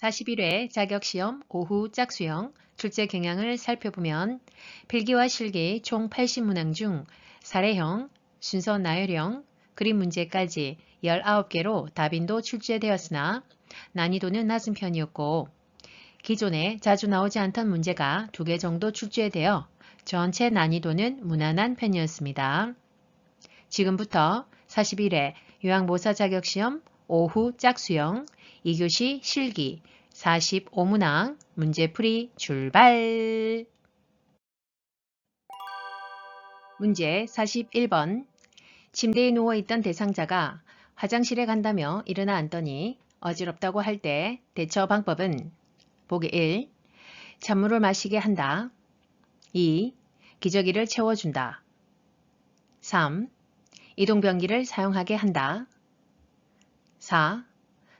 41회 자격시험 오후 짝수형 출제 경향을 살펴보면 필기와 실기 총 80문항 중 사례형, 순서 나열형, 그림 문제까지 19개로 답인도 출제되었으나 난이도는 낮은 편이었고 기존에 자주 나오지 않던 문제가 2개 정도 출제되어 전체 난이도는 무난한 편이었습니다. 지금부터 41회 요양보사 자격시험 오후 짝수형 2교시 실기 45문항 문제풀이 출발! 문제 41번 침대에 누워있던 대상자가 화장실에 간다며 일어나 앉더니 어지럽다고 할 때 대처 방법은 보기 1. 찬물을 마시게 한다. 2. 기저귀를 채워준다. 3. 이동변기를 사용하게 한다. 4.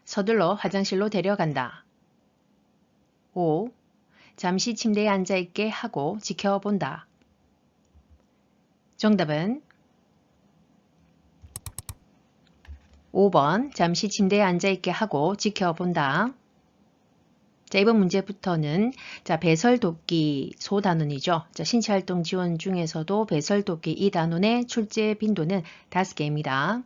서둘러 화장실로 데려간다. 5. 잠시 침대에 앉아있게 하고 지켜본다. 정답은 5번 잠시 침대에 앉아있게 하고 지켜본다. 자, 이번 문제부터는 배설돕기 소단원이죠. 신체활동 지원 중에서도 배설돕기 이 단원의 출제 빈도는 5개입니다.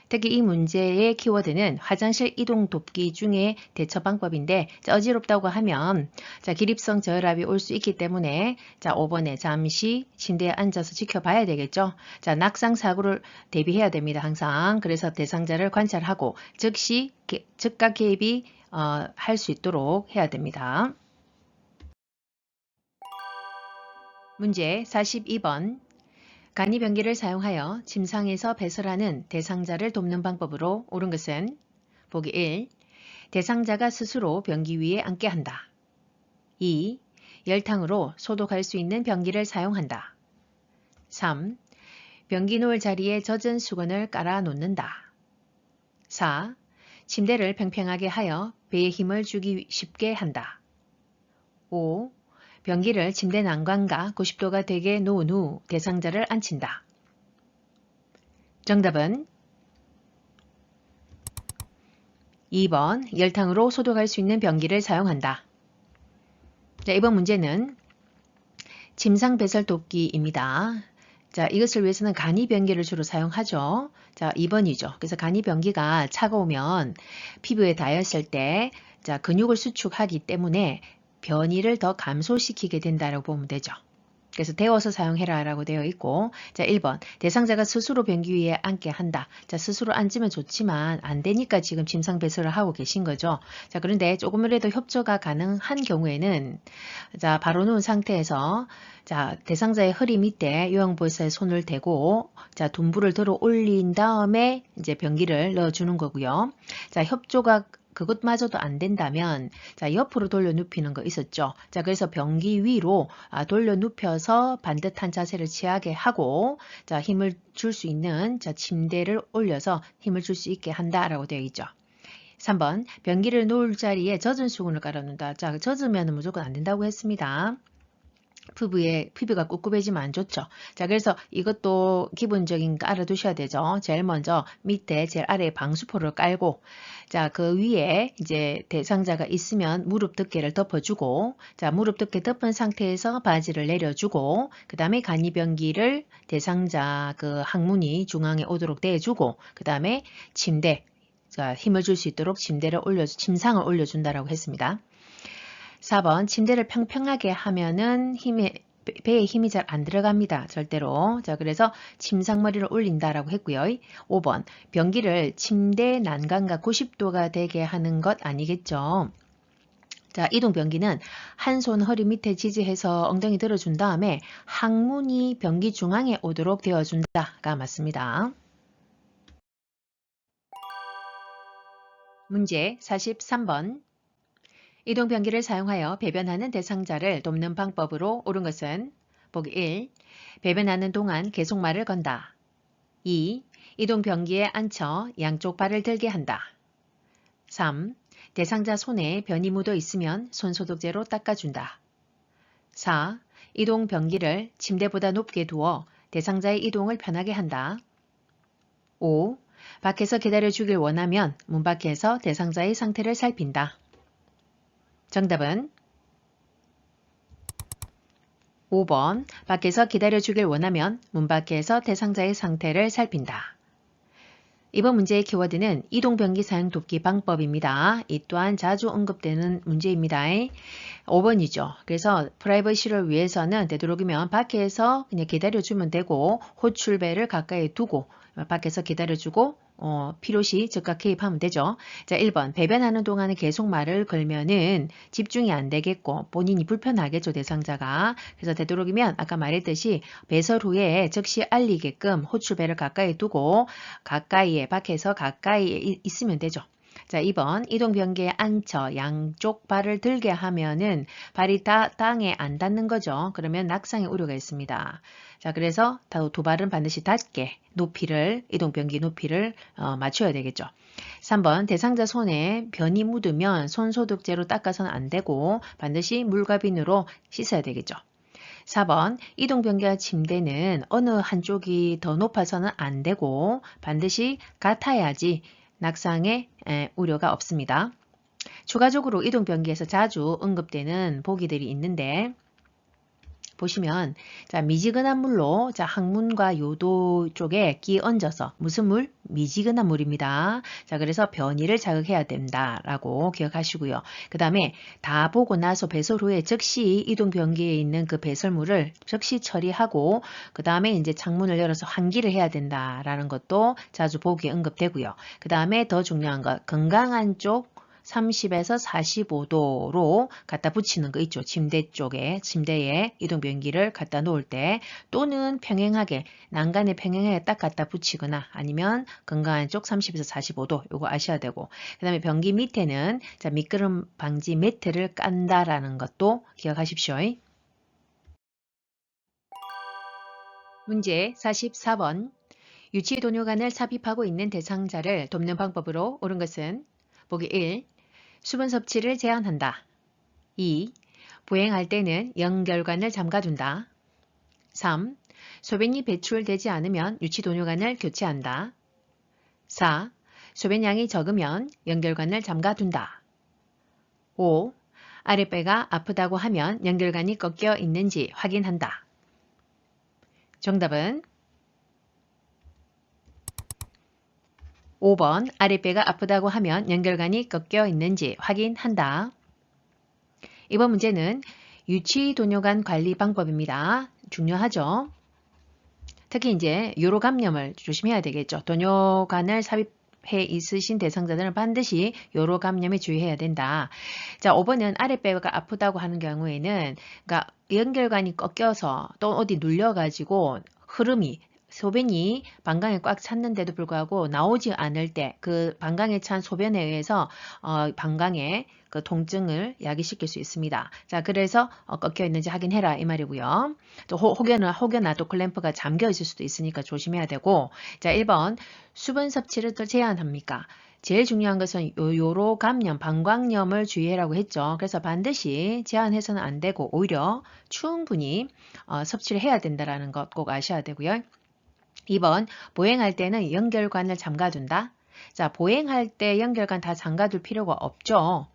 특히 이 문제의 키워드는 화장실 이동 돕기 중에 대처 방법인데 어지럽다고 하면 기립성 저혈압이 올 수 있기 때문에 5번에 잠시 침대에 앉아서 지켜봐야 되겠죠. 낙상 사고를 대비해야 됩니다. 항상. 그래서 대상자를 관찰하고 즉시 즉각 개입이 할 수 있도록 해야 됩니다. 문제 42번 간이변기를 사용하여 침상에서 배설하는 대상자를 돕는 방법으로 옳은 것은 보기 1. 대상자가 스스로 변기 위에 앉게 한다. 2. 열탕으로 소독할 수 있는 변기를 사용한다. 3. 변기 놓을 자리에 젖은 수건을 깔아 놓는다. 4. 침대를 팽팽하게 하여 배에 힘을 주기 쉽게 한다. 5. 변기를 침대 난간과 90도가 되게 놓은 후 대상자를 앉힌다. 정답은 2번 열탕으로 소독할 수 있는 변기를 사용한다. 자, 이번 문제는 침상 배설 돕기입니다. 자, 이것을 위해서는 간이변기를 주로 사용하죠. 자, 2번이죠. 그래서 간이변기가 차가우면 피부에 닿았을 때 근육을 수축하기 때문에 변이를 더 감소시키게 된다고 보면 되죠. 그래서 데워서 사용해라 라고 되어 있고 1번 대상자가 스스로 변기 위에 앉게 한다. 스스로 앉으면 좋지만 안 되니까 지금 침상 배설을 하고 계신 거죠. 그런데 조금이라도 협조가 가능한 경우에는 바로 누운 상태에서 대상자의 허리 밑에 요양보호사의 손을 대고 둔부를 들어 올린 다음에 이제 변기를 넣어주는 거고요. 협조가 그것마저도 안 된다면 옆으로 돌려 눕히는 거 있었죠. 그래서 변기 위로 돌려 눕혀서 반듯한 자세를 취하게 하고 힘을 줄 수 있는 침대를 올려서 힘을 줄 수 있게 한다라고 되어 있죠. 3번 변기를 놓을 자리에 젖은 수건을 깔아 놓는다. 젖으면 무조건 안 된다고 했습니다. 피부가 꿉꿉해지면 안 좋죠. 그래서 이것도 기본적인 거 알아두셔야 되죠. 제일 먼저 밑에 제일 아래에 방수포를 깔고 그 위에 이제 대상자가 있으면 무릎 덮개를 덮어주고 무릎 덮개 덮은 상태에서 바지를 내려주고 그 다음에 간이변기를 대상자 그 항문이 중앙에 오도록 대주고 그 다음에 침대 힘을 줄 수 있도록 침상을 올려준다라고 했습니다. 4번 침대를 평평하게 하면은 배에 힘이 잘 안 들어갑니다. 절대로. 그래서 침상머리를 올린다라고 했고요. 5번 변기를 침대 난간과 90도가 되게 하는 것 아니겠죠. 이동 변기는 한 손 허리 밑에 지지해서 엉덩이 들어준 다음에 항문이 변기 중앙에 오도록 되어준다가 맞습니다. 문제 43번 이동 변기를 사용하여 배변하는 대상자를 돕는 방법으로 옳은 것은 보기 1. 배변하는 동안 계속 말을 건다. 2. 이동 변기에 앉혀 양쪽 발을 들게 한다. 3. 대상자 손에 변이 묻어 있으면 손소독제로 닦아준다. 4. 이동 변기를 침대보다 높게 두어 대상자의 이동을 편하게 한다. 5. 밖에서 기다려주길 원하면 문 밖에서 대상자의 상태를 살핀다. 정답은 5번. 밖에서 기다려주길 원하면 문 밖에서 대상자의 상태를 살핀다. 이번 문제의 키워드는 이동변기 사용 돕기 방법입니다. 이 또한 자주 언급되는 문제입니다. 5번이죠. 그래서 프라이버시를 위해서는 되도록이면 밖에서 그냥 기다려주면 되고 호출배를 가까이 두고 밖에서 기다려주고 필요시 즉각 개입하면 되죠. 자, 1번. 배변하는 동안에 계속 말을 걸면은 집중이 안 되겠고 본인이 불편하겠죠, 대상자가. 그래서 되도록이면 아까 말했듯이 배설 후에 즉시 알리게끔 호출배를 가까이 두고 밖에서 가까이에 있으면 되죠. 자, 2번. 이동변기에 앉혀 양쪽 발을 들게 하면은 발이 다 땅에 안 닿는 거죠. 그러면 낙상의 우려가 있습니다. 자, 그래서 두 발은 반드시 닿게 이동변기 높이를 맞춰야 되겠죠. 3번. 대상자 손에 변이 묻으면 손소독제로 닦아서는 안 되고 반드시 물과 비누로 씻어야 되겠죠. 4번. 이동변기와 침대는 어느 한쪽이 더 높아서는 안 되고 반드시 같아야지 낙상의 우려가 없습니다. 추가적으로 이동변기에서 자주 언급되는 보기들이 있는데 보시면 자, 미지근한 물로 자, 항문과 요도 쪽에 끼 얹어서 무슨 물? 미지근한 물입니다. 자, 그래서 변이를 자극해야 된다라고 기억하시고요. 그 다음에 다 보고 나서 배설 후에 즉시 이동변기에 있는 그 배설물을 즉시 처리하고 그 다음에 이제 창문을 열어서 환기를 해야 된다라는 것도 자주 보기에 언급되고요. 그 다음에 더 중요한 것, 건강한 쪽 30에서 45도로 갖다 붙이는 거 있죠. 침대에 이동변기를 갖다 놓을 때 또는 평행하게 난간에 평행하게 딱 갖다 붙이거나 아니면 건강한 쪽 30에서 45도 요거 아셔야 되고 그 다음에 변기 밑에는 자, 미끄럼 방지 매트를 깐다라는 것도 기억하십시오. 문제 44번 유치도뇨관을 삽입하고 있는 대상자를 돕는 방법으로 옳은 것은 보기 1. 수분 섭취를 제한한다. 2. 보행할 때는 연결관을 잠가둔다. 3. 소변이 배출되지 않으면 유치도뇨관을 교체한다. 4. 소변량이 적으면 연결관을 잠가둔다. 5. 아랫배가 아프다고 하면 연결관이 꺾여 있는지 확인한다. 정답은 5번 아랫배가 아프다고 하면 연결관이 꺾여 있는지 확인한다. 이번 문제는 유치도뇨관 관리 방법입니다. 중요하죠. 특히 이제 요로감염을 조심해야 되겠죠. 도뇨관을 삽입해 있으신 대상자들은 반드시 요로감염에 주의해야 된다. 자, 5번은 아랫배가 아프다고 하는 경우에는 그러니까 연결관이 꺾여서 또 어디 눌려가지고 소변이 방광에 꽉 찼는데도 불구하고 나오지 않을 때 그 방광에 찬 소변에 의해서 방광에 그 통증을 야기시킬 수 있습니다. 자, 그래서 꺾여 있는지 확인해라 이 말이고요. 또 혹여나 또 클램프가 잠겨 있을 수도 있으니까 조심해야 되고 자, 1번 수분 섭취를 또 제한합니까? 제일 중요한 것은 요로감염, 방광염을 주의해라고 했죠. 그래서 반드시 제한해서는 안 되고 오히려 충분히 섭취를 해야 된다는 것 꼭 아셔야 되고요. 2번 보행할 때는 연결관을 잠가둔다. 자, 보행할 때 연결관 다 잠가둘 필요가 없죠.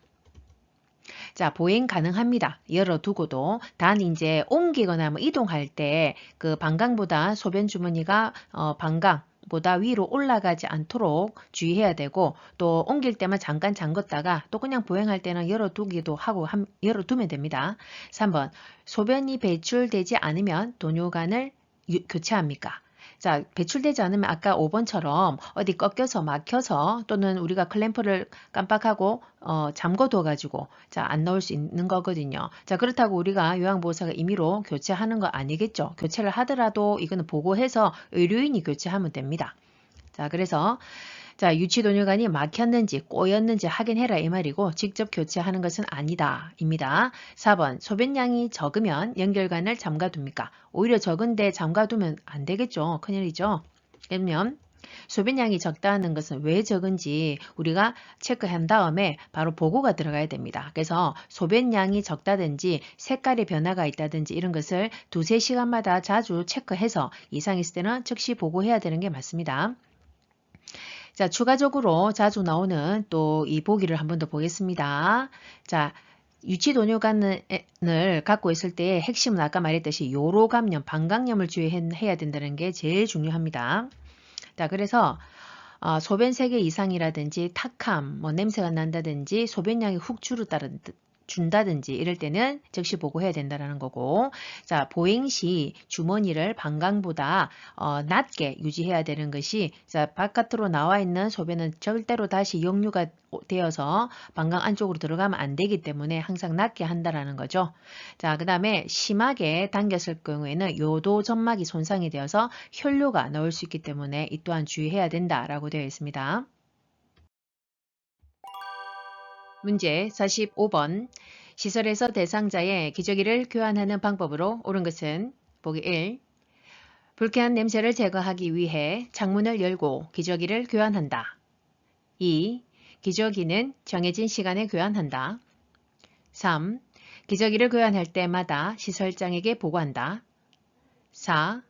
자, 보행 가능합니다. 열어두고도 단 이제 옮기거나 이동할 때 그 방광보다 소변 주머니가 방광보다 위로 올라가지 않도록 주의해야 되고 또 옮길 때만 잠깐 잠궜다가 또 그냥 보행할 때는 열어두기도 하고 열어두면 됩니다. 3번 소변이 배출되지 않으면 도뇨관을 교체합니까? 자, 배출되지 않으면 아까 5번처럼 어디 꺾여서 막혀서 또는 우리가 클램프를 깜빡하고 잠궈둬가지고 자, 안 넣을 수 있는 거거든요. 자, 그렇다고 우리가 요양보호사가 임의로 교체하는 거 아니겠죠. 교체를 하더라도 이거는 보고해서 의료인이 교체하면 됩니다. 자, 그래서 자, 유치도뇨관이 막혔는지 꼬였는지 확인해라 이 말이고 직접 교체하는 것은 아니다 입니다. 4번 소변량이 적으면 연결관을 잠가둡니까? 오히려 적은데 잠가두면 안 되겠죠. 큰일이죠. 그러면 소변량이 적다는 것은 왜 적은지 우리가 체크한 다음에 바로 보고가 들어가야 됩니다. 그래서 소변량이 적다든지 색깔의 변화가 있다든지 이런 것을 2~3시간마다 자주 체크해서 이상 있을 때는 즉시 보고해야 되는 게 맞습니다. 자, 추가적으로 자주 나오는 또 이 보기를 한 번 더 보겠습니다. 자, 유치도뇨관을 갖고 있을 때의 핵심은 아까 말했듯이 요로감염, 방광염을 주의해야 된다는 게 제일 중요합니다. 자, 그래서 소변 3개 이상이라든지 탁함, 뭐 냄새가 난다든지 소변량이 훅 준다든지 이럴 때는 즉시 보고해야 된다는 거고, 자, 보행 시 주머니를 방광보다 낮게 유지해야 되는 것이, 자, 바깥으로 나와 있는 소변은 절대로 다시 역류가 되어서 방광 안쪽으로 들어가면 안 되기 때문에 항상 낮게 한다라는 거죠. 자, 그 다음에 심하게 당겼을 경우에는 요도 점막이 손상이 되어서 혈뇨가 나올 수 있기 때문에 이 또한 주의해야 된다라고 되어 있습니다. 문제 45번. 시설에서 대상자의 기저귀를 교환하는 방법으로 옳은 것은 보기 1. 불쾌한 냄새를 제거하기 위해 창문을 열고 기저귀를 교환한다. 2. 기저귀는 정해진 시간에 교환한다. 3. 기저귀를 교환할 때마다 시설장에게 보고한다. 4.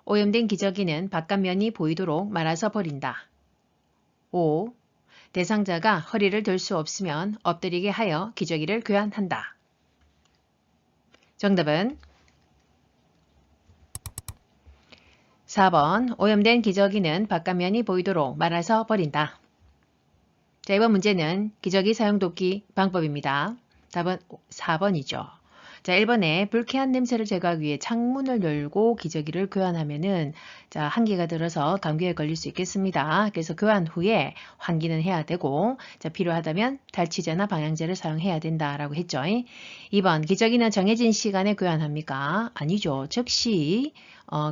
오염된 기저귀는 바깥면이 보이도록 말아서 버린다. 5. 대상자가 허리를 들 수 없으면 엎드리게 하여 기저귀를 교환한다. 정답은 4번 오염된 기저귀는 바깥면이 보이도록 말아서 버린다. 자, 이번 문제는 기저귀 사용 돕기 방법입니다. 답은 4번이죠. 자, 1번에 불쾌한 냄새를 제거하기 위해 창문을 열고 기저귀를 교환하면은 자, 한기가 들어서 감기에 걸릴 수 있겠습니다. 그래서 교환 후에 환기는 해야 되고, 자, 필요하다면 탈취제나 방향제를 사용해야 된다라고 했죠. 2번 기저귀는 정해진 시간에 교환합니까? 아니죠. 즉시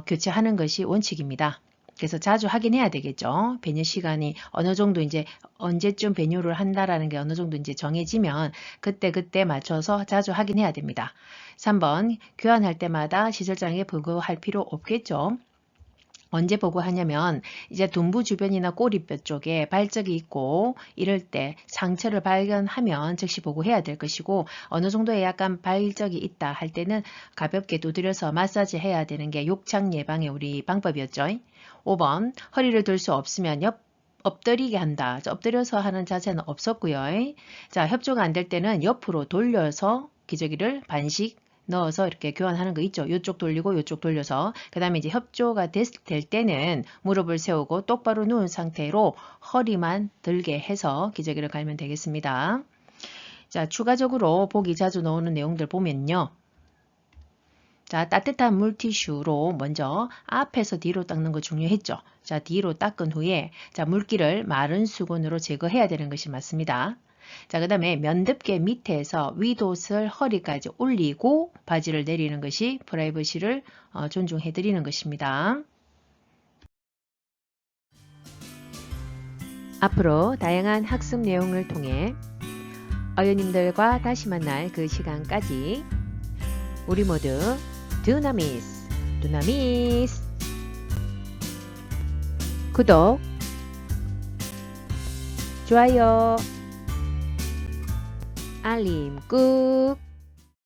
교체하는 것이 원칙입니다. 그래서 자주 확인해야 되겠죠. 배뇨 시간이 어느 정도 이제 언제쯤 배뇨를 한다라는 게 어느 정도 이제 정해지면 그때 맞춰서 자주 확인해야 됩니다. 3번 교환할 때마다 시설장에게 보고할 필요 없겠죠. 언제 보고하냐면 이제 둔부 주변이나 꼬리뼈 쪽에 발적이 있고 이럴 때 상처를 발견하면 즉시 보고해야 될 것이고, 어느 정도의 약간 발적이 있다 할 때는 가볍게 두드려서 마사지 해야 되는 게 욕창 예방의 우리 방법이었죠. 5번 허리를 들 수 없으면 엎드리게 한다. 엎드려서 하는 자세는 없었고요. 자, 협조가 안 될 때는 옆으로 돌려서 기저귀를 반씩 넣어서 이렇게 교환하는 거 있죠. 이쪽 돌리고 이쪽 돌려서. 그 다음에 이제 협조가 될 때는 무릎을 세우고 똑바로 누운 상태로 허리만 들게 해서 기저귀를 갈면 되겠습니다. 자, 추가적으로 보기 자주 나오는 내용들 보면요. 자, 따뜻한 물티슈로 먼저 앞에서 뒤로 닦는 거 중요했죠. 자, 뒤로 닦은 후에 자, 물기를 마른 수건으로 제거해야 되는 것이 맞습니다. 자, 그 다음에 면덮개 밑에서 윗옷을 허리까지 올리고 바지를 내리는 것이 프라이버시를 존중해 드리는 것입니다. 앞으로 다양한 학습 내용을 통해 어연님들과 다시 만날 그 시간까지 우리 모두 두나미스 구독, 좋아요, 알림 꾹